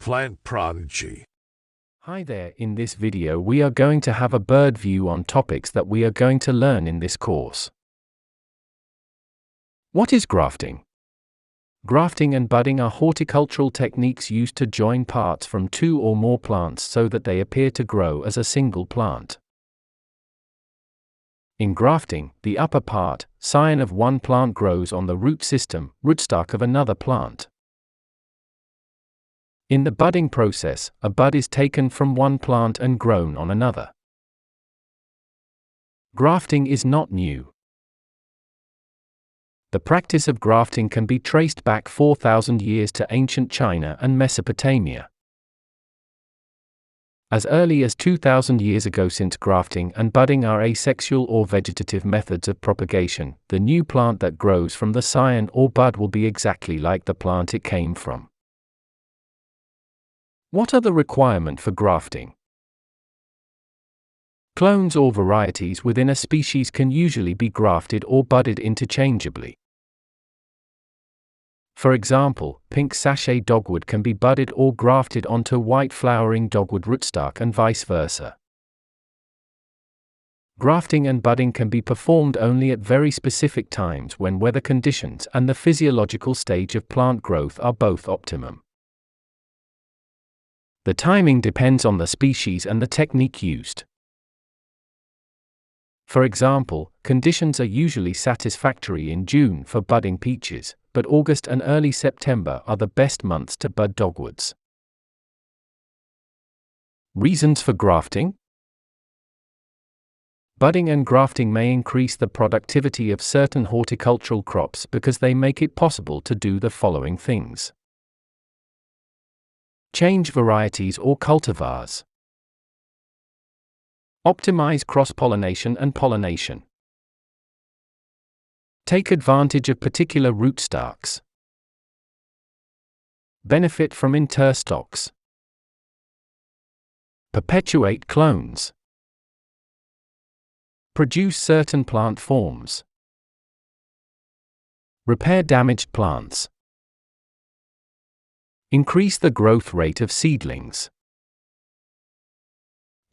plant prodigy. Hi there, in this video we are going to have a bird view on topics that we are going to learn in this course. What is grafting? Grafting and budding are horticultural techniques used to join parts from two or more plants so that they appear to grow as a single plant. In grafting, the upper part, scion of one plant grows on the root system, rootstock of another plant. In the budding process, a bud is taken from one plant and grown on another. Grafting is not new. The practice of grafting can be traced back 4,000 years to ancient China and Mesopotamia. As early as 2,000 years ago, since grafting and budding are asexual or vegetative methods of propagation, the new plant that grows from the scion or bud will be exactly like the plant it came from. What are the requirements for grafting? Clones or varieties within a species can usually be grafted or budded interchangeably. For example, pink sachet dogwood can be budded or grafted onto white flowering dogwood rootstock and vice versa. Grafting and budding can be performed only at very specific times when weather conditions and the physiological stage of plant growth are both optimum. The timing depends on the species and the technique used. For example, conditions are usually satisfactory in June for budding peaches, but August and early September are the best months to bud dogwoods. Reasons for grafting? Budding and grafting may increase the productivity of certain horticultural crops because they make it possible to do the following things. Change varieties or cultivars. Optimize cross-pollination and pollination. Take advantage of particular rootstocks. Benefit from interstocks. Perpetuate clones. Produce certain plant forms. Repair damaged plants. Increase the growth rate of seedlings.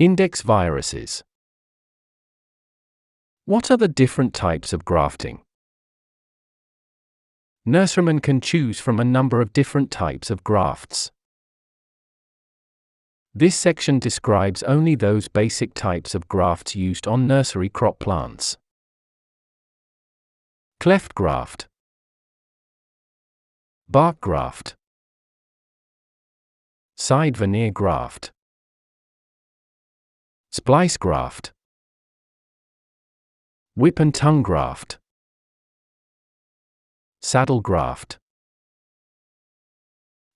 Index viruses. What are the different types of grafting? Nurserymen can choose from a number of different types of grafts. This section describes only those basic types of grafts used on nursery crop plants. Cleft graft. Bark graft. Side veneer graft. Splice graft. Whip and tongue graft. Saddle graft.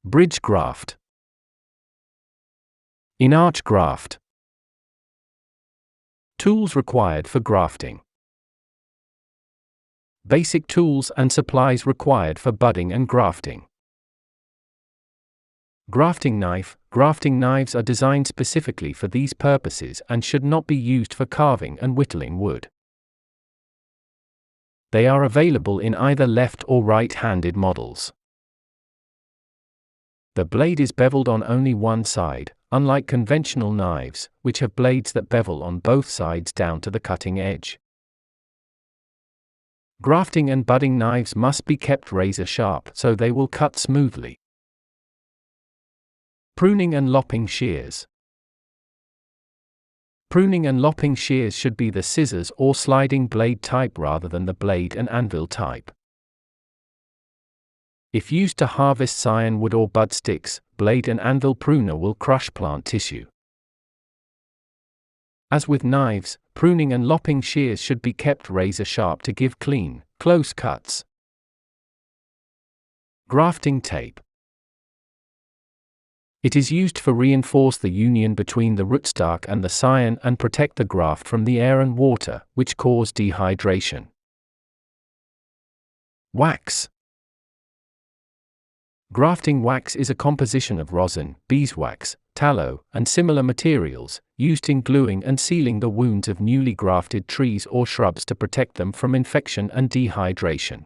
Bridge graft. In-arch graft. Tools required for grafting. Basic tools and supplies required for budding and grafting. Grafting knife. Grafting knives are designed specifically for these purposes and should not be used for carving and whittling wood. They are available in either left or right-handed models. The blade is beveled on only one side, unlike conventional knives, which have blades that bevel on both sides down to the cutting edge. Grafting and budding knives must be kept razor sharp so they will cut smoothly. Pruning and lopping shears. Pruning and lopping shears should be the scissors or sliding blade type rather than the blade and anvil type. If used to harvest scion wood or bud sticks, blade and anvil pruner will crush plant tissue. As with knives, pruning and lopping shears should be kept razor sharp to give clean, close cuts. Grafting tape. It is used to reinforce the union between the rootstock and the scion and protect the graft from the air and water, which cause dehydration. Wax. Grafting wax is a composition of rosin, beeswax, tallow, and similar materials, used in gluing and sealing the wounds of newly grafted trees or shrubs to protect them from infection and dehydration.